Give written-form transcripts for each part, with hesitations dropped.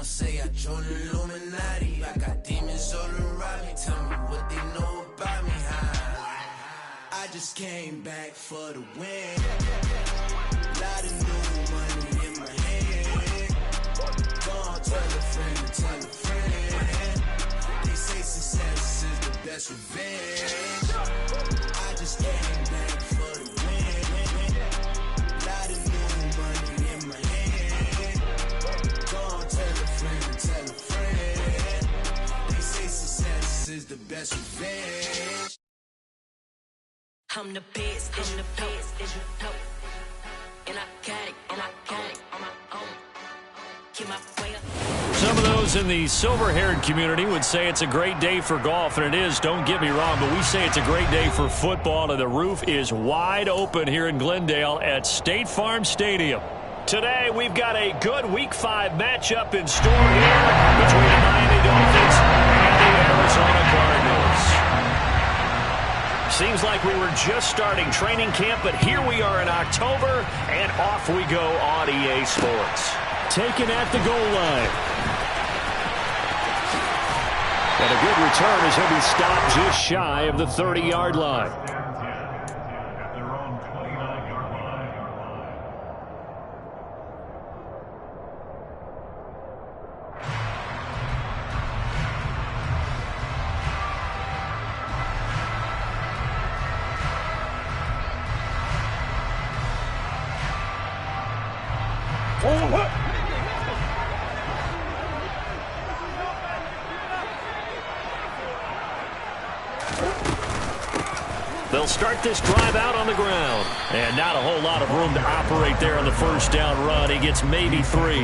say I joined the Illuminati. I got demons all around me. Tell me what they know about me. I just came back for the win. Lot of new money in my hand. Gonna tell a friend, tell a friend. They say success is the best revenge. I just came back for the win. Lot of new money in my hand. Gonna tell a friend, tell a friend. They say success is the best revenge. I'm the best, I'm the best, and I got it, and I got it on my own. Keep my way up. Some of those in the silver-haired community would say it's a great day for golf, and it is, don't get me wrong, but we say it's a great day for football, and the roof is wide open here in Glendale at State Farm Stadium. Today, we've got a good Week 5 matchup in store here between the Miami Dolphins and the Arizona Cardinals. Seems like we were just starting training camp, but here we are in October, and off we go on EA Sports. Taken at the goal line. And a good return as he'll be stopped just shy of the 30-yard line. They'll start this drive out on the ground. And not a whole lot of room to operate there on the first down run. He gets maybe 3.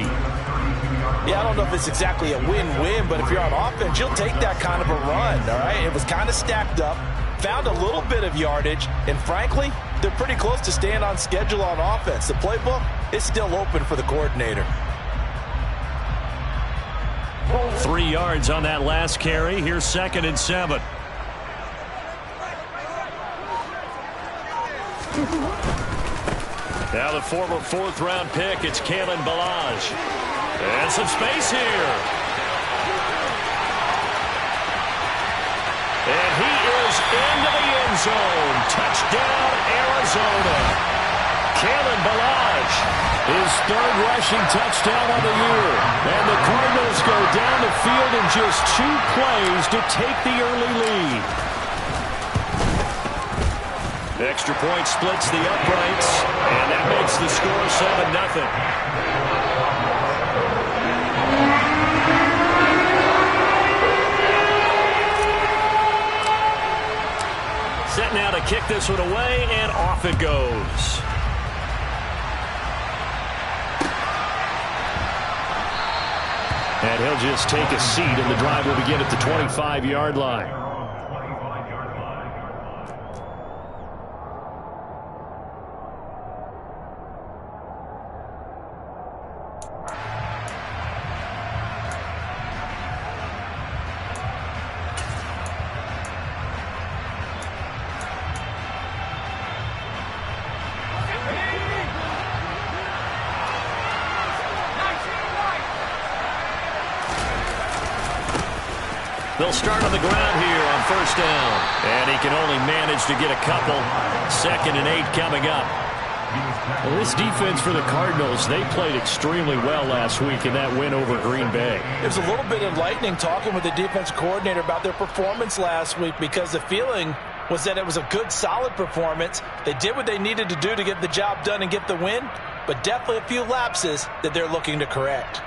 Yeah, I don't know if it's exactly a win-win, but if you're on offense, you'll take that kind of a run, all right? It was kind of stacked up, found a little bit of yardage, and frankly, they're pretty close to staying on schedule on offense. The playbook is still open for the coordinator. 3 yards on that last carry. Here's 2nd and 7. Now the former 4th-round pick, it's Kalen Ballage. And some space here. And he is into the end zone. Touchdown, Arizona. Kalen Ballage, his 3rd rushing touchdown of the year. And the Cardinals go down the field in just 2 plays to take the early lead. Extra point splits the uprights, and that makes the score 7-0. Set now to kick this one away, and off it goes. And he'll just take a seat, and the drive will begin at the 25-yard line. They'll start on the ground here on 1st down. And he can only manage to get a couple. 2nd and 8 coming up. Well, this defense for the Cardinals, they played extremely well last week in that win over Green Bay. There's a little bit of lightning talking with the defense coordinator about their performance last week because the feeling was that it was a good, solid performance. They did what they needed to do to get the job done and get the win, but definitely a few lapses that they're looking to correct.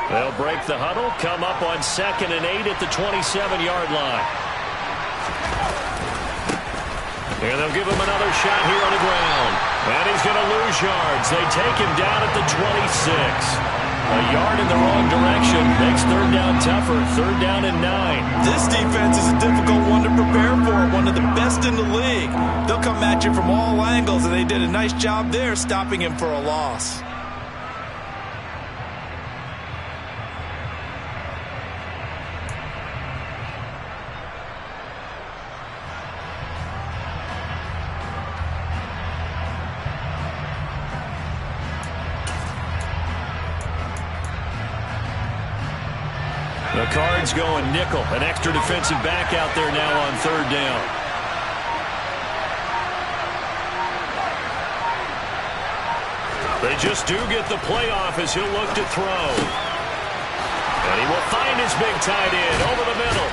They'll break the huddle, come up on 2nd and 8 at the 27-yard line. And they'll give him another shot here on the ground. And he's going to lose yards. They take him down at the 26. A yard in the wrong direction makes 3rd down tougher. 3rd down and 9. This defense is a difficult one to prepare for. One of the best in the league. They'll come at you from all angles, and they did a nice job there stopping him for a loss. The Cards going nickel. An extra defensive back out there now on third down. They just do get the playoff as he'll look to throw. And he will find his big tight end over the middle.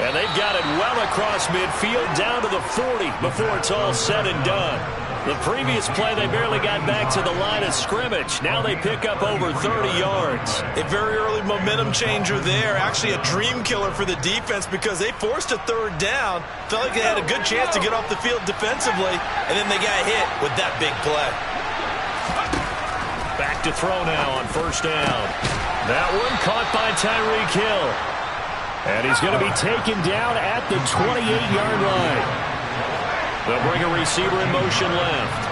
And they've got it well across midfield down to the 40 before it's all said and done. The previous play, they barely got back to the line of scrimmage. Now they pick up over 30 yards. A very early momentum changer there. Actually a dream killer for the defense because they forced a third down. Felt like they had a good chance to get off the field defensively, and then they got hit with that big play. Back to throw now on first down. That one caught by Tyreek Hill. And he's going to be taken down at the 28-yard line. They'll bring a receiver in motion left.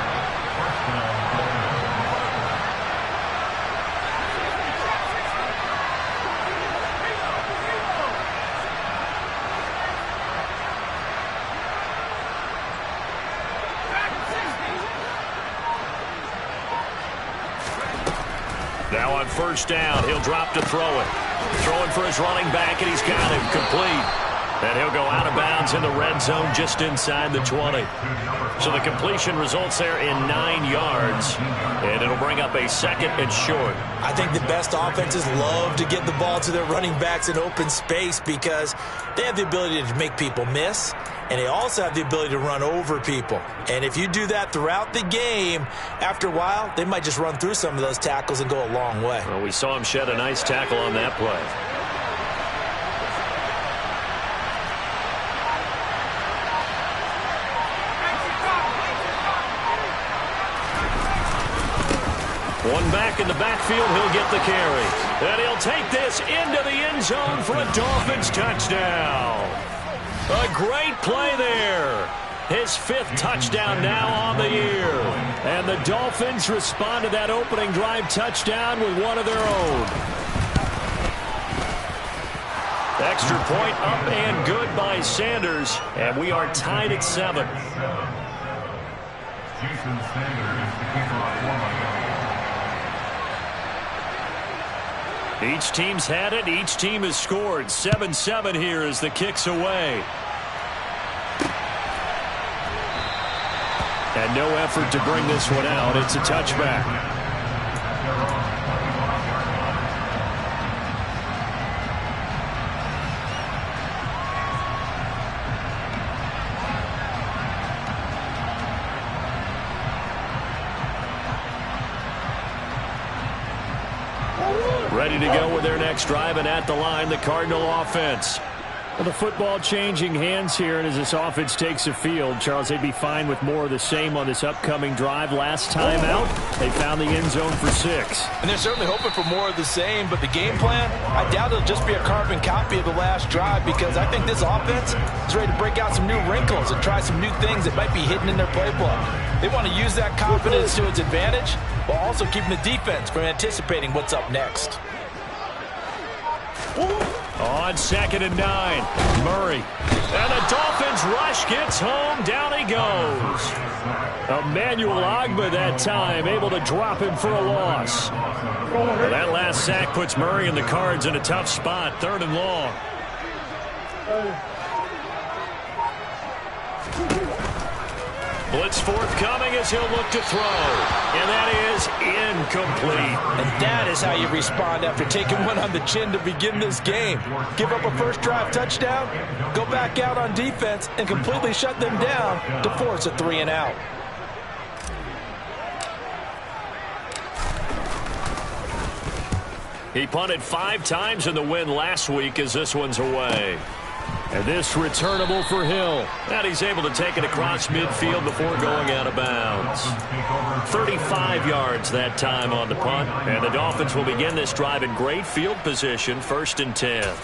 Now on first down, he'll drop to throw it. Throwing for his running back, and he's got him complete. And he'll go out of bounds in the red zone just inside the 20. So the completion results there in 9 yards. And it'll bring up a second and short. I think the best offenses love to get the ball to their running backs in open space because they have the ability to make people miss. And they also have the ability to run over people. And if you do that throughout the game, after a while, they might just run through some of those tackles and go a long way. Well, we saw him shed a nice tackle on that play. One back in the backfield, he'll get the carry. And he'll take this into the end zone for a Dolphins touchdown. A great play there. His 5th touchdown now on the year. And the Dolphins respond to that opening drive touchdown with one of their own. Extra point up and good by Sanders. And we are tied at 7. Jason Sanders, the kicker on 4. Each team's had it. Each team has scored. 7-7 here as the kick's away. And no effort to bring this one out. It's a touchback. Ready to go with their next drive, and at the line, the Cardinal offense. Well, the football changing hands here, and as this offense takes the field, Charles, they'd be fine with more of the same on this upcoming drive. Last time out, they found the end zone for 6. And they're certainly hoping for more of the same, but the game plan, I doubt it'll just be a carbon copy of the last drive because I think this offense is ready to break out some new wrinkles and try some new things that might be hidden in their playbook. They want to use that confidence to its advantage while also keeping the defense from anticipating what's up next. On 2nd and 9, Murray. And the Dolphins rush gets home. Down he goes. Emmanuel Ogbah that time able to drop him for a loss. Well, that last sack puts Murray and the Cards in a tough spot. 3rd and long. Blitz forthcoming as he'll look to throw. And that is incomplete. And that is how you respond after taking one on the chin to begin this game. Give up a first drive touchdown, go back out on defense, and completely shut them down to force a 3 and out. He punted 5 times in the win last week as this one's away. And this returnable for Hill. And he's able to take it across midfield before going out of bounds. 35 yards that time on the punt. And the Dolphins will begin this drive in great field position, 1st and 10.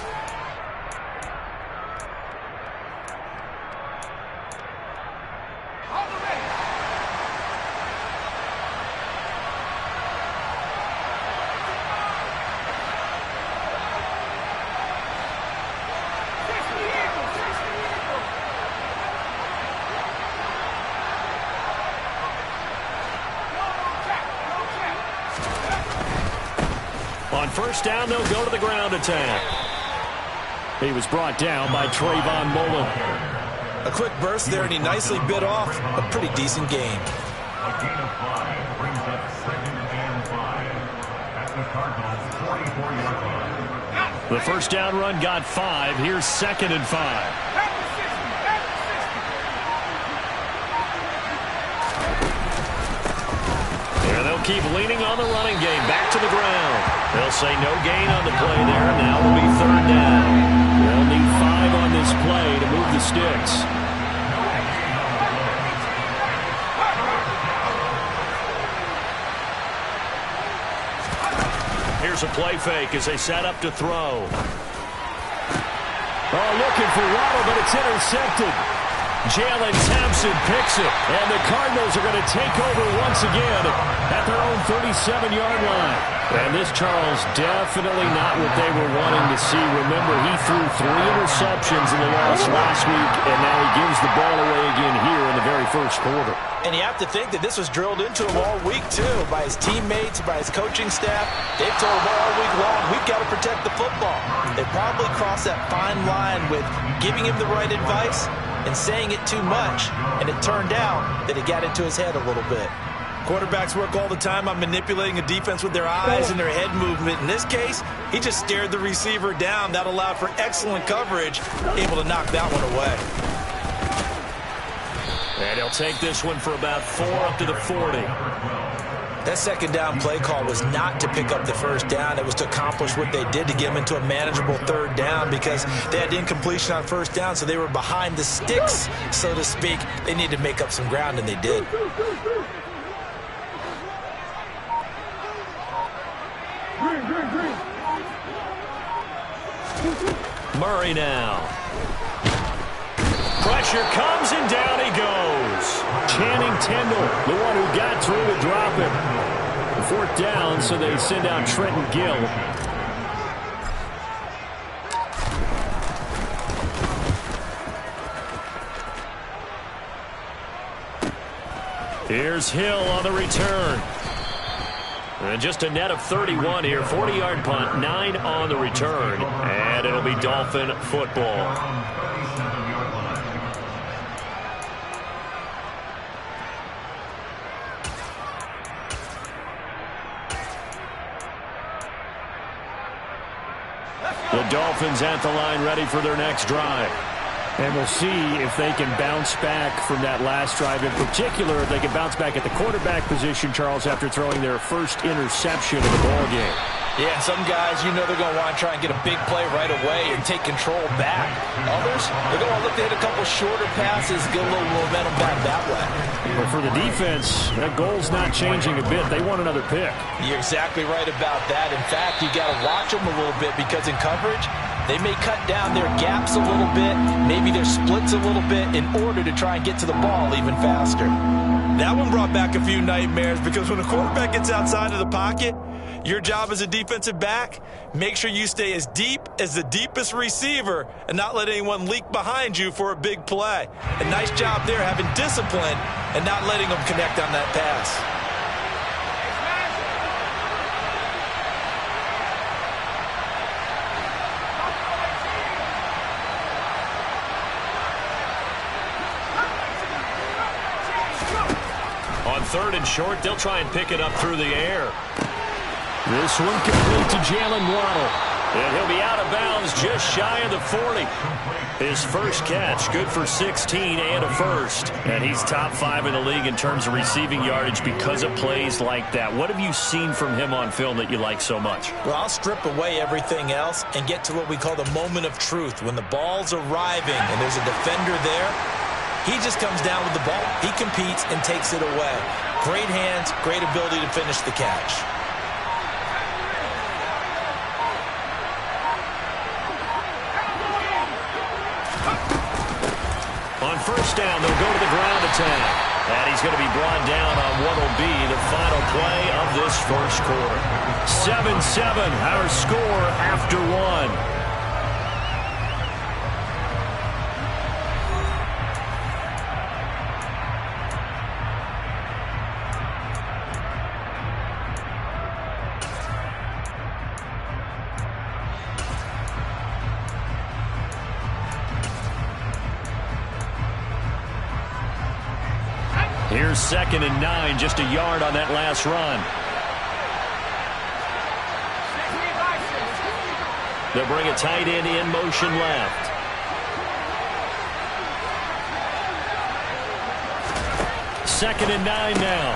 On first down, they'll go to the ground attack. He was brought down by Trayvon Mullen. A quick burst there, and he nicely bit off a pretty decent gain. A gain of 5 brings up 2nd and 5 at the Cardinals' 44-yard line. The first down run got 5. Here's 2nd and 5. They'll keep leaning on the running game. Back to the ground. They'll say no gain on the play there. Now it'll be 3rd down. They'll need 5 on this play to move the sticks. Here's a play fake as they set up to throw. Oh, looking for Waddle, but it's intercepted. Jalen Thompson picks it, and the Cardinals are going to take over once again at their own 37-yard line. And this, Charles, definitely not what they were wanting to see. Remember, he threw 3 interceptions in the loss last week, and now he gives the ball away again here in the very first quarter. And you have to think that this was drilled into him all week, too, by his teammates, by his coaching staff. They've told him all week long, we've got to protect the football. They probably crossed that fine line with giving him the right advice and saying it too much, and it turned out that it got into his head a little bit. Quarterbacks work all the time on manipulating a defense with their eyes and their head movement. In this case, he just stared the receiver down. That allowed for excellent coverage, able to knock that one away. And he'll take this one for about 4 up to the 40. That 2nd down play call was not to pick up the 1st down. It was to accomplish what they did to get them into a manageable 3rd down because they had incompletion on 1st down, so they were behind the sticks, so to speak. They needed to make up some ground, and they did. Murray now. Pressure comes, and down he goes. Channing Tindall, the one who got through to drop him. 4th down, so they send out Trenton Gill. Here's Hill on the return. And just a net of 31 here. 40-yard punt, 9 on the return. And it'll be Dolphin football. The Dolphins at the line, ready for their next drive. And we'll see if they can bounce back from that last drive. In particular, if they can bounce back at the quarterback position, Charles, after throwing their first interception of the ballgame. Yeah, some guys, you know they're going to want to try and get a big play right away and take control back. Others, they're going to look to hit a couple shorter passes, get a little momentum back that way. But for the defense, that goal's not changing a bit. They want another pick. You're exactly right about that. In fact, you got to watch them a little bit because in coverage, they may cut down their gaps a little bit, maybe their splits a little bit in order to try and get to the ball even faster. That one brought back a few nightmares because when a quarterback gets outside of the pocket, your job as a defensive back, make sure you stay as deep as the deepest receiver and not let anyone leak behind you for a big play. A nice job there having discipline and not letting them connect on that pass. On 3rd and short, they'll try and pick it up through the air. This one complete to Jalen Waddle. And he'll be out of bounds just shy of the 40. His first catch, good for 16 and a first. And he's top 5 in the league in terms of receiving yardage because of plays like that. What have you seen from him on film that you like so much? Well, I'll strip away everything else and get to what we call the moment of truth. When the ball's arriving and there's a defender there, he just comes down with the ball. He competes and takes it away. Great hands, great ability to finish the catch. On first down, they'll go to the ground attack. And he's going to be brought down on what will be the final play of this first quarter. 7-7, our score after 1. Here's 2nd and 9, just a yard on that last run. They'll bring a tight end in motion left. Second and 9 now.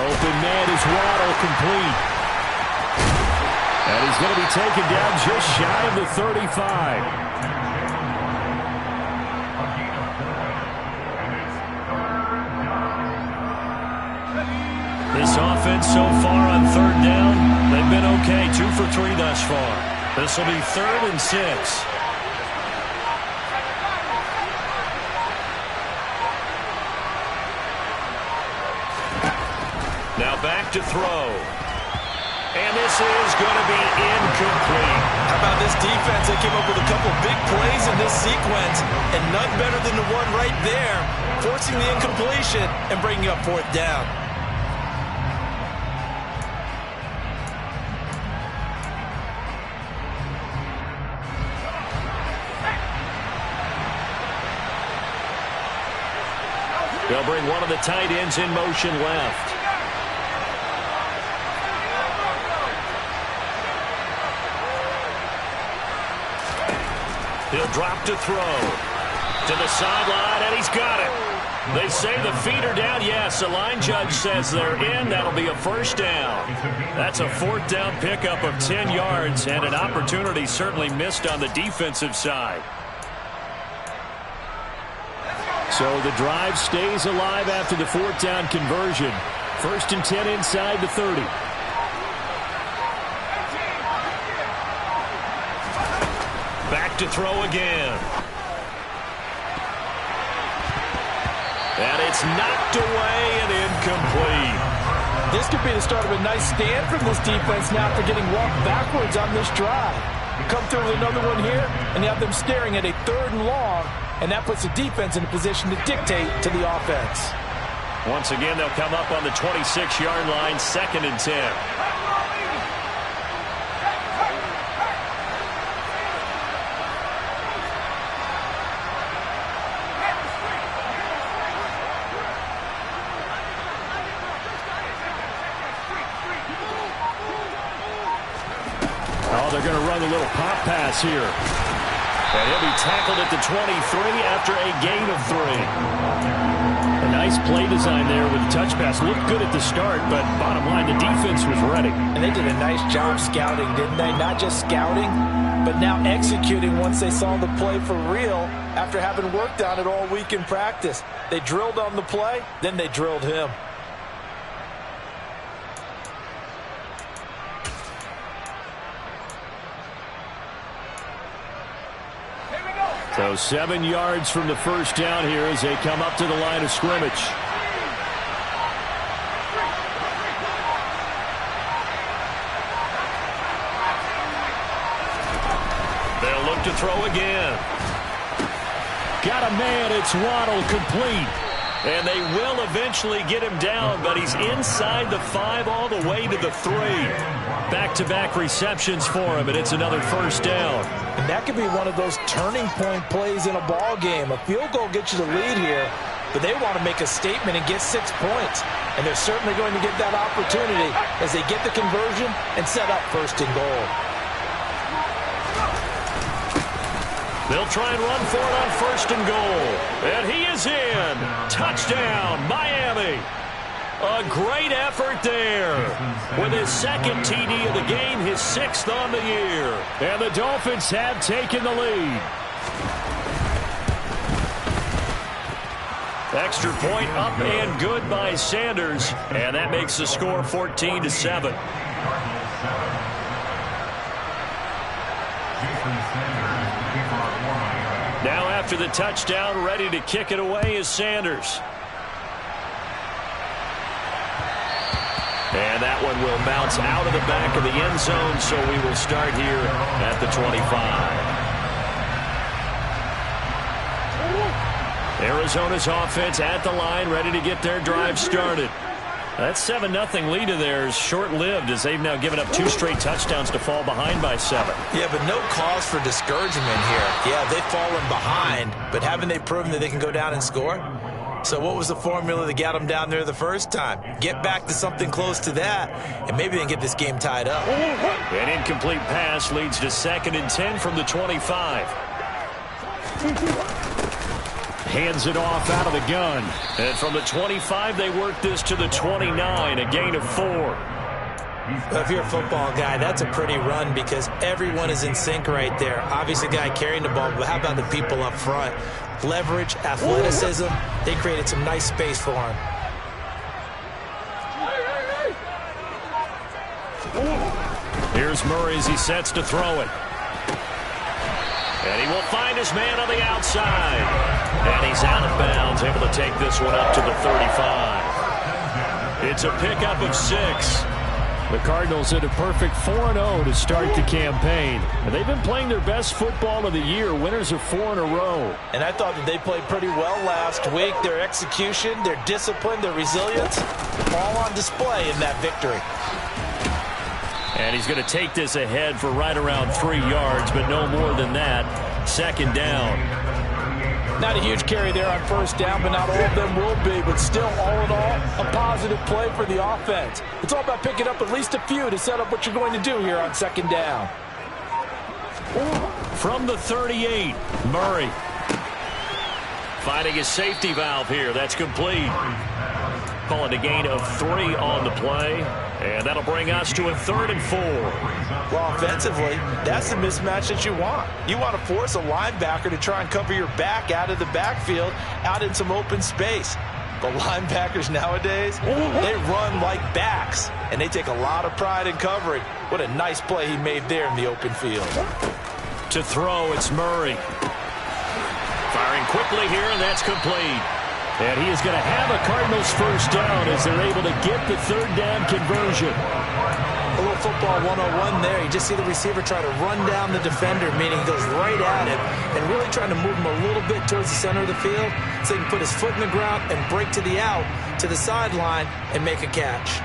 Open man is Waddle, complete. And he's going to be taken down just shy of the 35. This offense so far on 3rd down, they've been okay. 2 for 3 thus far. This will be 3rd and 6. Now back to throw. And this is going to be incomplete. How about this defense? They came up with a couple big plays in this sequence, and none better than the one right there, forcing the incompletion and bringing up 4th down. They'll bring one of the tight ends in motion left. He'll drop to throw. To the sideline, and he's got it. They say the feet are down. Yes, the line judge says they're in. That'll be a 1st down. That's a 4th down pickup of 10 yards, and an opportunity certainly missed on the defensive side. So the drive stays alive after the 4th down conversion. 1st and 10 inside the 30. Back to throw again. And it's knocked away and incomplete. This could be the start of a nice stand from this defense now after getting walked backwards on this drive. You come through with another one here, and you have them staring at a 3rd and long, and that puts the defense in a position to dictate to the offense. Once again, they'll come up on the 26-yard line, 2nd and 10. Oh, they're going to run a little pop pass here. And he'll be tackled at the 23 after a gain of 3. A nice play design there with the touch pass. Looked good at the start, but bottom line, the defense was ready. And they did a nice job scouting, didn't they? Not just scouting, but now executing once they saw the play for real after having worked on it all week in practice. They drilled on the play, then they drilled him. So 7 yards from the 1st down here as they come up to the line of scrimmage. They'll look to throw again. Got a man, it's Waddle, complete. And they will eventually get him down, but he's inside the 5 all the way to the 3. Back-to-back receptions for him, and it's another 1st down. And that could be one of those turning point plays in a ball game. A field goal gets you the lead here, but they want to make a statement and get 6 points. And they're certainly going to get that opportunity as they get the conversion and set up 1st and goal. They'll try and run for it on 1st and goal. And he is in. Touchdown, Miami. A great effort there. With his 2nd TD of the game, his 6th on the year. And the Dolphins have taken the lead. Extra point up and good by Sanders. And that makes the score 14-7. Now after the touchdown, ready to kick it away is Sanders. And that one will bounce out of the back of the end zone, so we will start here at the 25. Arizona's offense at the line, ready to get their drive started. That 7-0 lead of theirs short-lived as they've now given up 2 straight touchdowns to fall behind by 7. Yeah, but no cause for discouragement here. Yeah, they've fallen behind, but haven't they proven that they can go down and score? So what was the formula that got them down there the first time? Get back to something close to that, and maybe they can get this game tied up. An incomplete pass leads to 2nd and 10 from the 25. Hands it off out of the gun. And from the 25, they work this to the 29, a gain of 4. Well, if you're a football guy, that's a pretty run because everyone is in sync right there. Obviously, the guy carrying the ball, but how about the people up front? Leverage, athleticism, they created some nice space for him. Here's Murray as he sets to throw it. And he will find his man on the outside. And he's out of bounds, able to take this one up to the 35. It's a pickup of 6. The Cardinals hit a perfect 4-0 to start the campaign. And they've been playing their best football of the year, winners of 4 in a row. And I thought that they played pretty well last week. Their execution, their discipline, their resilience, all on display in that victory. And he's going to take this ahead for right around 3 yards, but no more than that. 2nd down. Not a huge carry there on 1st down, but not all of them will be. But still, all in all, a positive play for the offense. It's all about picking up at least a few to set up what you're going to do here on 2nd down. From the 38, Murray. Finding his safety valve here. That's complete. Calling a gain of 3 on the play. And that'll bring us to a 3rd and 4. Well, offensively, that's the mismatch that you want. You want to force a linebacker to try and cover your back out of the backfield, out in some open space. The linebackers nowadays, they run like backs, and they take a lot of pride in covering. What a nice play he made there in the open field. To throw, it's Murray. Firing quickly here, and that's complete. And he is going to have a Cardinals 1st down as they're able to get the 3rd down conversion. A little football 101 there. You just see the receiver try to run down the defender, meaning he goes right at him and really trying to move him a little bit towards the center of the field so he can put his foot in the ground and break to the out, to the sideline, and make a catch.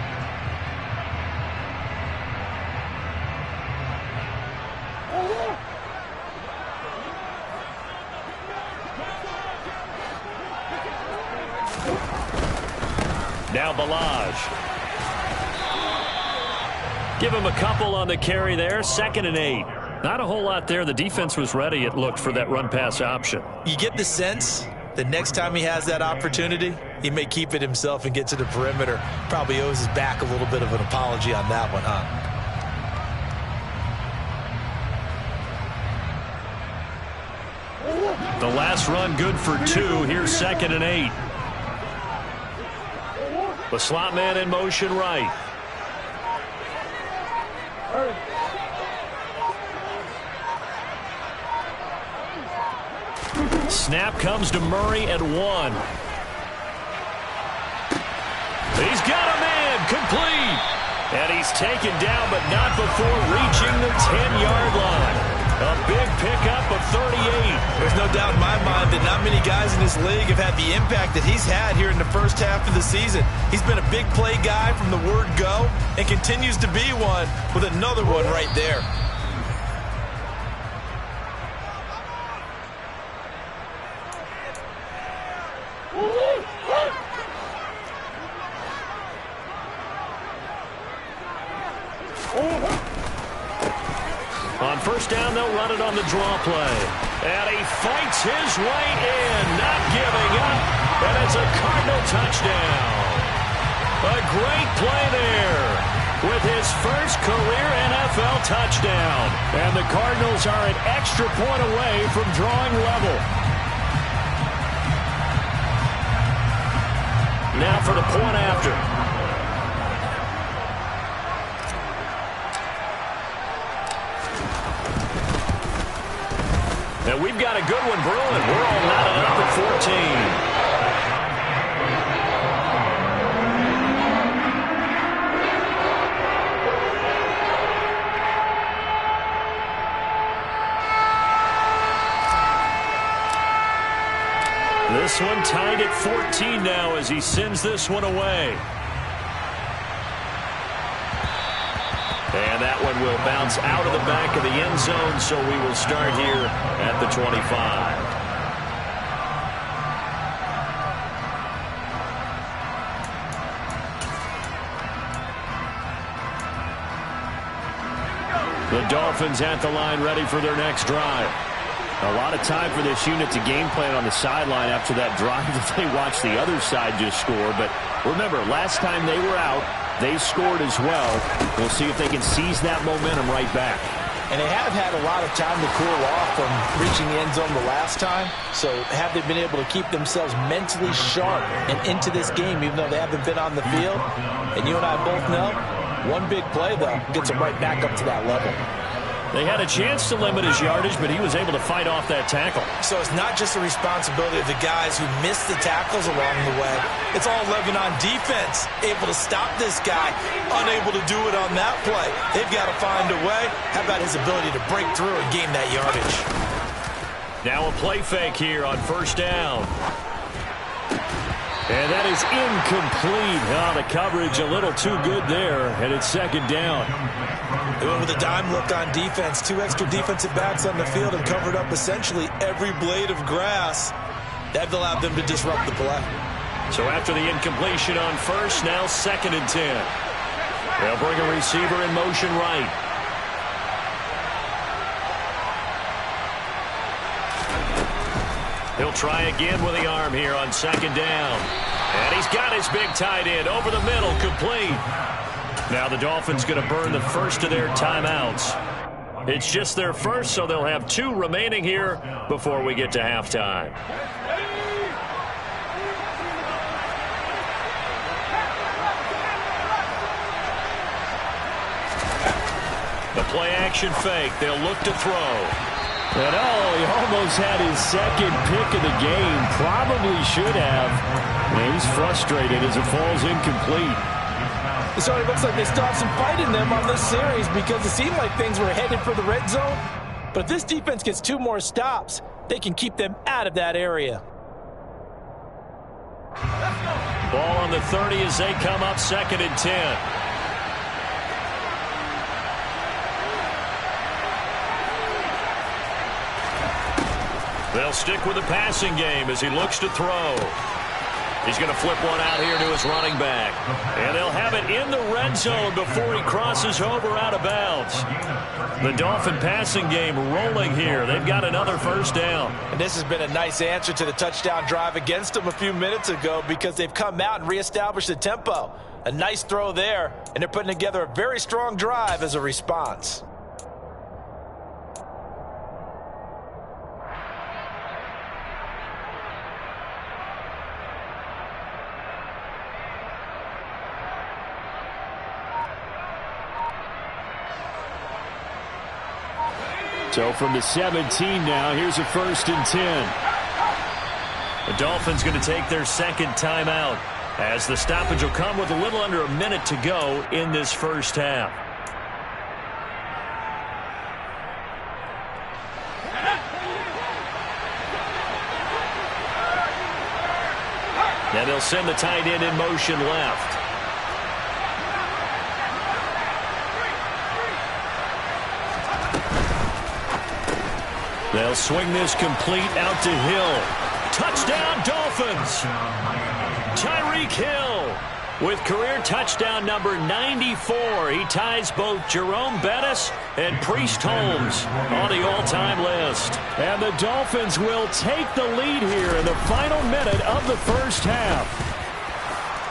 Now Balaj. Give him a couple on the carry there. 2nd and 8. Not a whole lot there. The defense was ready, it looked, for that run-pass option. You get the sense that next time he has that opportunity, he may keep it himself and get to the perimeter. Probably owes his back a little bit of an apology on that one, huh? The last run good for 2. Here's 2nd and 8. The slot man in motion right. Snap comes to Murray at 1. He's got a man, complete. And he's taken down, but not before reaching the 10-yard line. A big pickup of 38. There's no doubt in my mind that not many guys in this league have had the impact that he's had here in the first half of the season. He's been a big play guy from the word go and continues to be one with another one right there. On 1st down, they'll run it on the draw play. And he fights his way in, not giving up. And it's a Cardinal touchdown. A great play there with his first career NFL touchdown. And the Cardinals are an extra point away from drawing level. Now for the point after. And we've got a good one brewing. We're all knotted up at 14. This one tied at 14 now as he sends this one away. And that one will bounce out of the back of the end zone, so we will start here at the 25. The Dolphins at the line ready for their next drive. A lot of time for this unit to game plan on the sideline after that drive that they watched the other side just score. But remember, last time they were out, they scored as well. We'll see if they can seize that momentum right back. And they have had a lot of time to cool off from reaching the end zone the last time. So have they been able to keep themselves mentally sharp and into this game, even though they haven't been on the field? And you and I both know, one big play, though, gets them right back up to that level. They had a chance to limit his yardage, but he was able to fight off that tackle. So it's not just the responsibility of the guys who missed the tackles along the way. It's all Lebanon defense, able to stop this guy, unable to do it on that play. They've got to find a way. How about his ability to break through and gain that yardage? Now a play fake here on first down. And that is incomplete. Oh, the coverage a little too good there, and it's second down. They went with a dime look on defense. 2 extra defensive backs on the field and covered up essentially every blade of grass. That allowed them to disrupt the play. So after the incompletion on first, now 2nd and 10. They'll bring a receiver in motion right. He'll try again with the arm here on 2nd down. And he's got his big tight end over the middle, complete. Now the Dolphins going to burn the first of their timeouts. It's just their first, so they'll have 2 remaining here before we get to halftime. The play action fake. They'll look to throw. And he almost had his second pick of the game. Probably should have. And he's frustrated as it falls incomplete. So it looks like they still have some fight in them on this series because it seemed like things were headed for the red zone. But if this defense gets 2 more stops, they can keep them out of that area. Ball on the 30 as they come up 2nd and 10. They'll stick with the passing game as he looks to throw. He's going to flip one out here to his running back. And they'll have it in the red zone before he crosses over out of bounds. The Dolphin passing game rolling here. They've got another first down. And this has been a nice answer to the touchdown drive against them a few minutes ago because they've come out and reestablished the tempo. A nice throw there, and they're putting together a very strong drive as a response. So from the 17 now, here's a 1st and 10. The Dolphins going to take their 2nd timeout as the stoppage will come with a little under a minute to go in this first half. Now they'll send the tight end in motion left. They'll swing this complete out to Hill. Touchdown, Dolphins! Tyreek Hill with career touchdown number 94. He ties both Jerome Bettis and Priest Holmes on the all-time list. And the Dolphins will take the lead here in the final minute of the first half.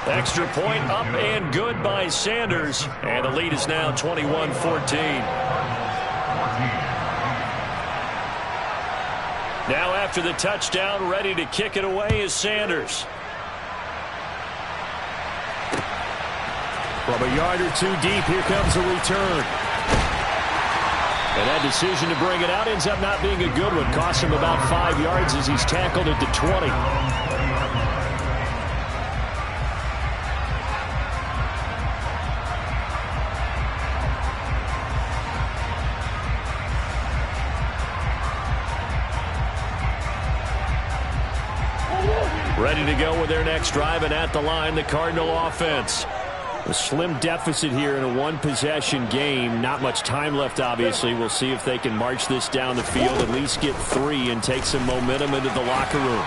Extra point up and good by Sanders. And the lead is now 21-14. Now after the touchdown, ready to kick it away is Sanders. From a yard or 2 deep, here comes a return. And that decision to bring it out ends up not being a good one. Costs him about 5 yards as he's tackled at the 20. Ready to go with their next drive, and at the line, the Cardinal offense. A slim deficit here in a 1-possession game. Not much time left, obviously. We'll see if they can march this down the field, at least get 3, and take some momentum into the locker room.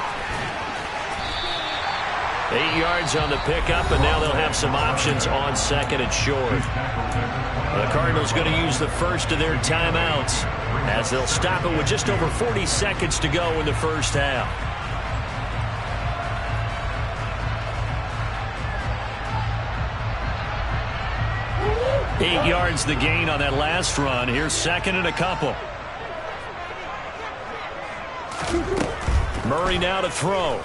8 yards on the pickup, and now they'll have some options on second and short. The Cardinals going to use the first of their timeouts as they'll stop it with just over 40 seconds to go in the first half. Eight yards the gain on that last run. Here's second and a couple. Murray now to throw.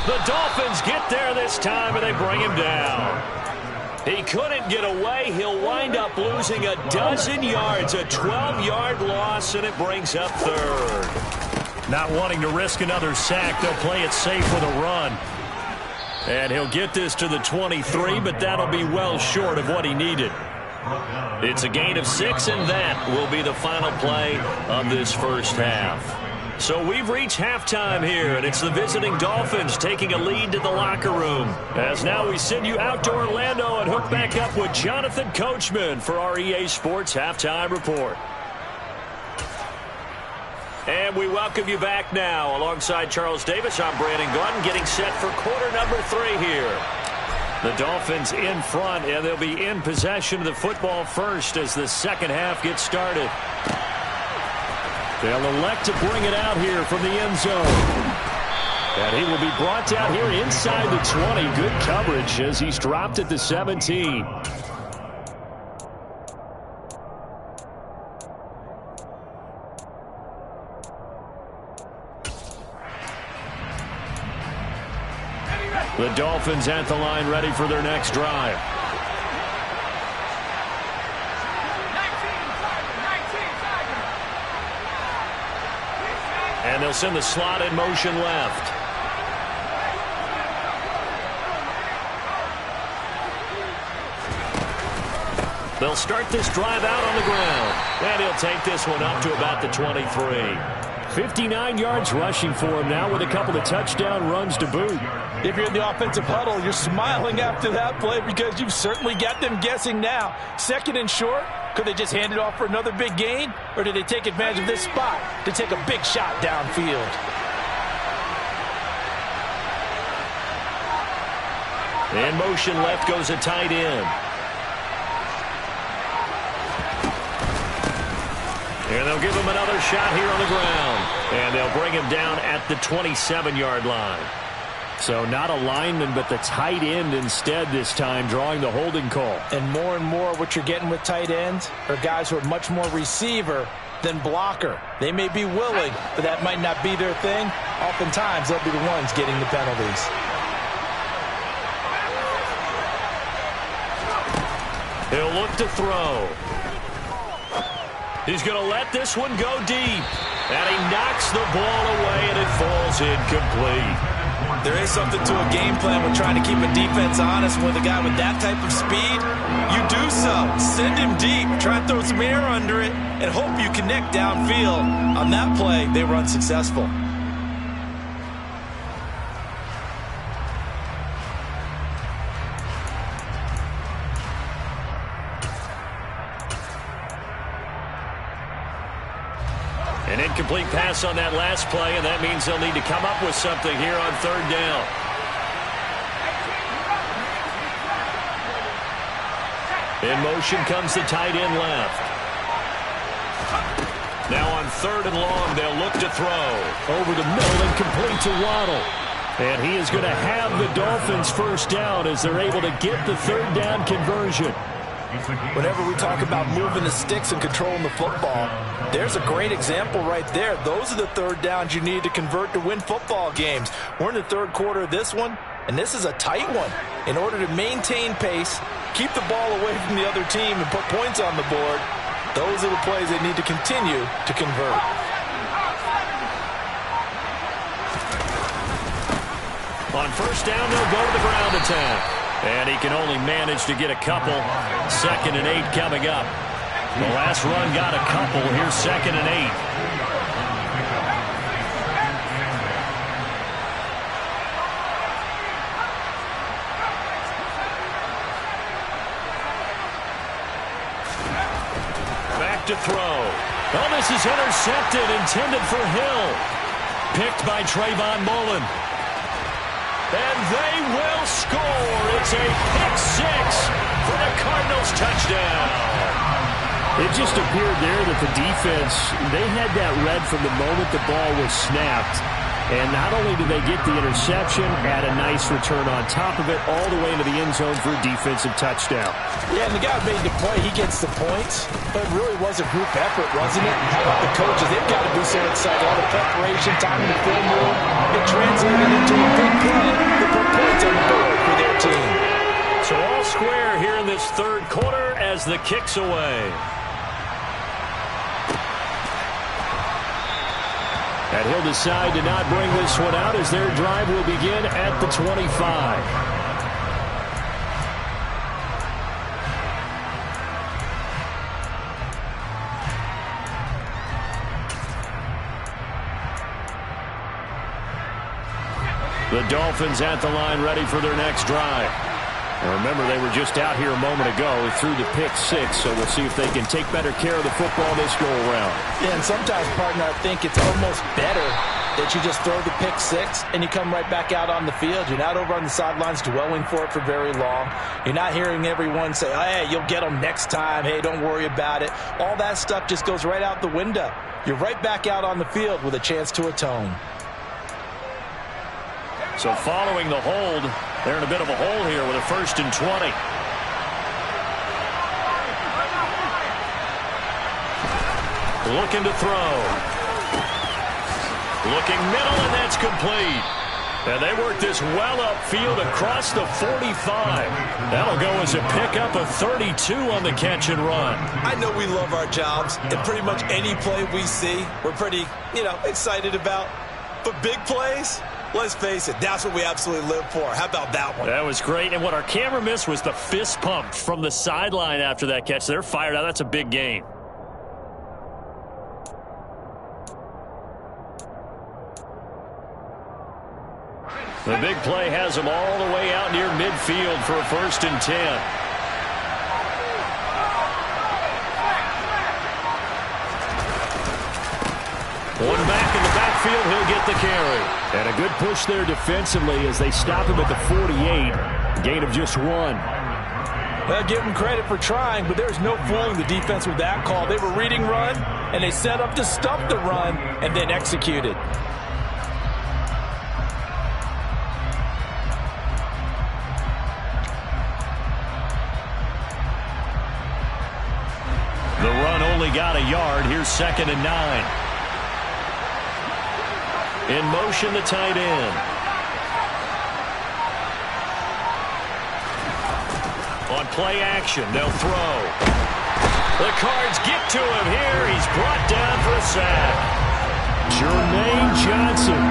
The Dolphins get there this time, and they bring him down. He couldn't get away. He'll wind up losing a dozen yards, a 12-yard loss, and it brings up third. Not wanting to risk another sack, they'll play it safe with a run. And he'll get this to the 23, but that'll be well short of what he needed. It's a gain of 6, and that will be the final play of this first half. So we've reached halftime here, and it's the visiting Dolphins taking a lead to the locker room. As now we send you out to Orlando and hook back up with Jonathan Coachman for our EA Sports Halftime Report. And we welcome you back now. Alongside Charles Davis, I'm Brandon Gaudin, getting set for quarter number 3 here. The Dolphins in front, and they'll be in possession of the football first as the second half gets started. They'll elect to bring it out here from the end zone. And he will be brought down here inside the 20. Good coverage as he's dropped at the 17. The Dolphins at the line, ready for their next drive. And they'll send the slot in motion left. They'll start this drive out on the ground. And he'll take this one up to about the 23. 59 yards rushing for him now with a couple of touchdown runs to boot. If you're in the offensive huddle, you're smiling after that play because you've certainly got them guessing now. Second and short, could they just hand it off for another big gain? Or did they take advantage of this spot to take a big shot downfield? In motion left goes a tight end. And they'll give him another shot here on the ground. And they'll bring him down at the 27-yard line. So not a lineman, but the tight end instead this time, drawing the holding call. And more what you're getting with tight ends are guys who are much more receiver than blocker. They may be willing, but that might not be their thing. Oftentimes, they'll be the ones getting the penalties. He'll look to throw. He's going to let this one go deep. And he knocks the ball away, and it falls incomplete. There is something to a game plan with trying to keep a defense honest. With a guy with that type of speed, you do so. Send him deep. Try and throw some air under it and hope you connect downfield. On that play, they were unsuccessful. An incomplete pass on that last play, and that means they'll need to come up with something here on third down. In motion comes the tight end left. Now on third and long, they'll look to throw. Over the middle and complete to Waddle. And he is going to have the Dolphins first down as they're able to get the third down conversion. Whenever we talk about moving the sticks and controlling the football, there's a great example right there. Those are the third downs you need to convert to win football games. We're in the third quarter of this one, and this is a tight one. In order to maintain pace, keep the ball away from the other team, and put points on the board, those are the plays they need to continue to convert. On first down, they'll go to the ground attack. And he can only manage to get a couple. 2nd and 8 coming up. The last run got a couple. Here's 2nd and 8. Back to throw. Oh, this is intercepted, intended for Hill. Picked by Trayvon Mullen. And they will score. It's a pick six for the Cardinals touchdown. It just appeared there that the defense, they had that read from the moment the ball was snapped. And not only did they get the interception, add a nice return on top of it, all the way into the end zone for a defensive touchdown. Yeah, and the guy who made the play, he gets the points. But it really was a group effort, wasn't it? How about the coaches? They've got to be so excited. All the preparation, time in the film room, it translated into a big play. They put points on the board for their team. So all square here in this third quarter as the kick's away. And he'll decide to not bring this one out as their drive will begin at the 25. The Dolphins at the line ready for their next drive. And remember, they were just out here a moment ago. They threw the pick six, so we'll see if they can take better care of the football this go-around. Yeah, and sometimes, partner, I think it's almost better that you just throw the pick six and you come right back out on the field. You're not over on the sidelines dwelling for it for very long. You're not hearing everyone say, oh, hey, you'll get them next time. Hey, don't worry about it. All that stuff just goes right out the window. You're right back out on the field with a chance to atone. So following the hold, they're in a bit of a hole here with a 1st and 20. Looking to throw. Looking middle, and that's complete. And they work this well upfield across the 45. That'll go as a pickup of 32 on the catch and run. I know we love our jobs, and pretty much any play we see, we're pretty, excited about. But big plays, let's face it, that's what we absolutely live for. How about that one? That was great. And what our camera missed was the fist pump from the sideline after that catch. They're fired out. That's a big gain. The big play has them all the way out near midfield for a 1st and 10. One back in the backfield, he'll get the carry. And a good push there defensively as they stop him at the 48. Gain of just 1. Well, give them credit for trying, but there's no fooling the defense with that call. They were reading run, and they set up to stuff the run, and then executed. The run only got a yard. Here's 2nd and 9. In motion, the tight end. On play action, they'll throw. The Cards get to him here. He's brought down for a sack. Jermaine Johnson.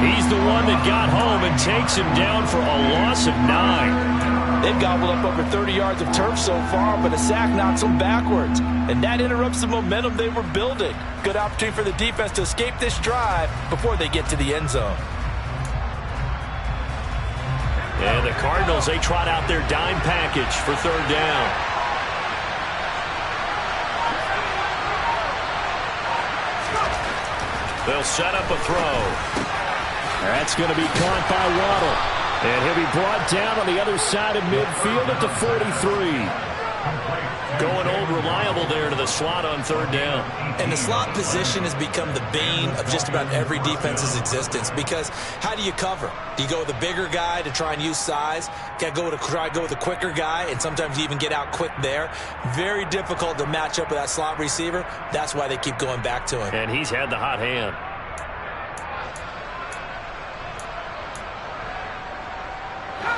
He's the one that got home and takes him down for a loss of 9. They've gobbled up over 30 yards of turf so far, but a sack knocks them backwards. And that interrupts the momentum they were building. Good opportunity for the defense to escape this drive before they get to the end zone. And the Cardinals, they trot out their dime package for 3rd down. They'll set up a throw. That's going to be caught by Waddle. And he'll be brought down on the other side of midfield at the 43. Going old reliable there to the slot on 3rd down. And the slot position has become the bane of just about every defense's existence, because how do you cover? Do you go with a bigger guy to try and use size? Got to try to go with a quicker guy, and sometimes you even get out quick there. Very difficult to match up with that slot receiver. That's why they keep going back to him. And he's had the hot hand.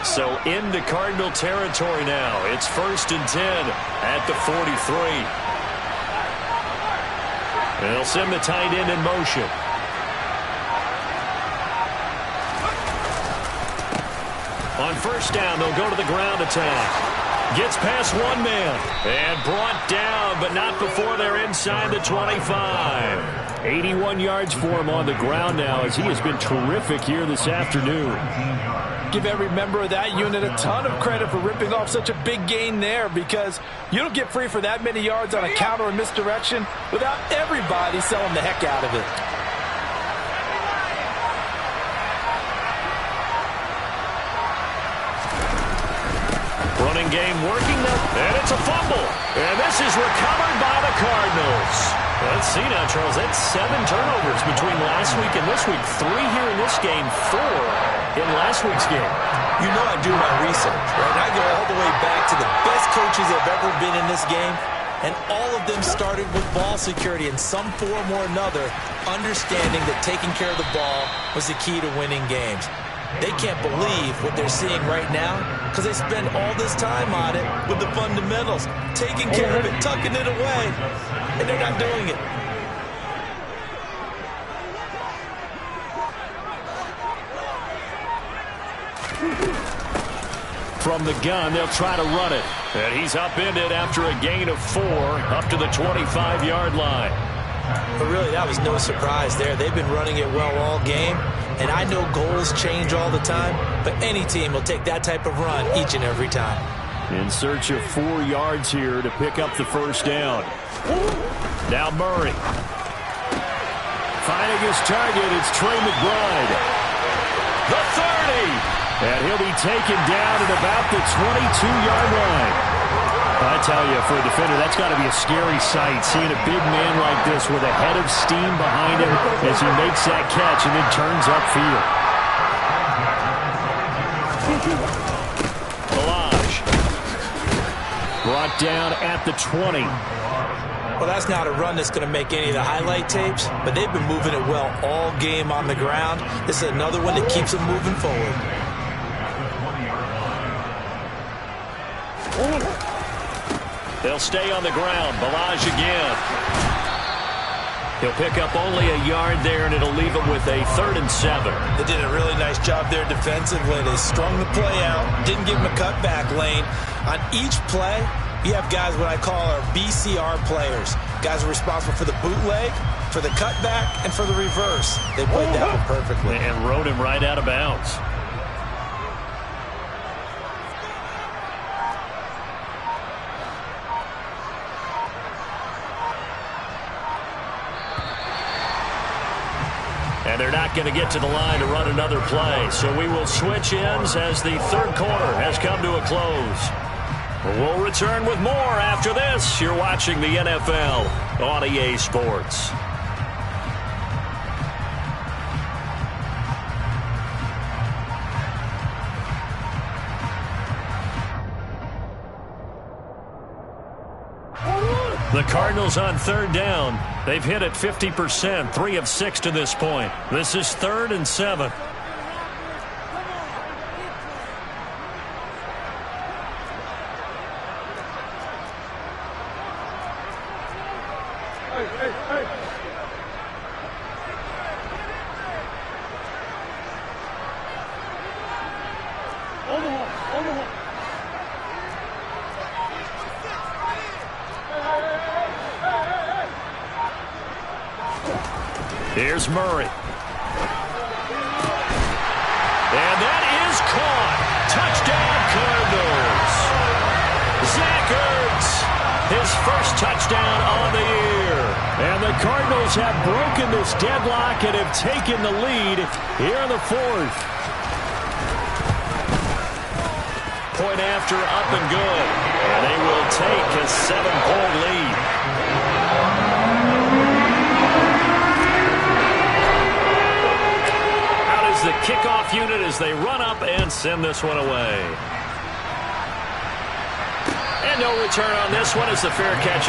So into Cardinal territory now. It's 1st and 10 at the 43. They'll send the tight end in motion. On 1st down, they'll go to the ground attack. Gets past one man and brought down, but not before they're inside the 25. 81 yards for him on the ground now, as he has been terrific here this afternoon. Give every member of that unit a ton of credit for ripping off such a big gain there, because you don't get free for that many yards on a counter or misdirection without everybody selling the heck out of it. passing game working them, and it's a fumble. And this is recovered by the Cardinals. Let's see now, Charles. That's 7 turnovers between last week and this week. 3 here in this game, 4 in last week's game. You know I do my research, right? I go all the way back to the best coaches that have ever been in this game, and all of them started with ball security in some form or another, understanding that taking care of the ball was the key to winning games. They can't believe what they're seeing right now because they spend all this time on it with the fundamentals, taking care of it, tucking it away, and they're not doing it. From the gun, they'll try to run it. And he's upended after a gain of 4 up to the 25-yard line. But really, that was no surprise there. They've been running it well all game. And I know goals change all the time, but any team will take that type of run each and every time. In search of 4 yards here to pick up the first down. Now Murray. Finding his target, it's Trey McBride. The 30. And he'll be taken down at about the 22-yard line. I tell you, for a defender, that's got to be a scary sight, seeing a big man like this with a head of steam behind him as he makes that catch and then turns upfield. Balaj. Brought down at the 20. Well, that's not a run that's going to make any of the highlight tapes, but they've been moving it well all game on the ground. This is another one that keeps them moving forward. They'll stay on the ground. Balaj again. He'll pick up only a yard there, and it'll leave him with a 3rd and 7. They did a really nice job there defensively. They strung the play out, didn't give him a cutback lane. On each play, you have guys what I call our BCR players. Guys are responsible for the bootleg, for the cutback, and for the reverse. They played that one perfectly. And rode him right out of bounds. And they're not going to get to the line to run another play. So we will switch ends as the 3rd quarter has come to a close. We'll return with more after this. You're watching the NFL on EA Sports. The Cardinals on 3rd down. They've hit it 50%, 3 of 6 to this point. This is 3rd and 7. Here's Murray. And that is caught. Touchdown, Cardinals. Zach Ertz, his first touchdown on the year. And the Cardinals have broken this deadlock and have taken the lead here in the 4th. Point after, up and good. And they will take a 7-point lead. The kickoff unit as they run up and send this one away. And no return on this one as the fair catch.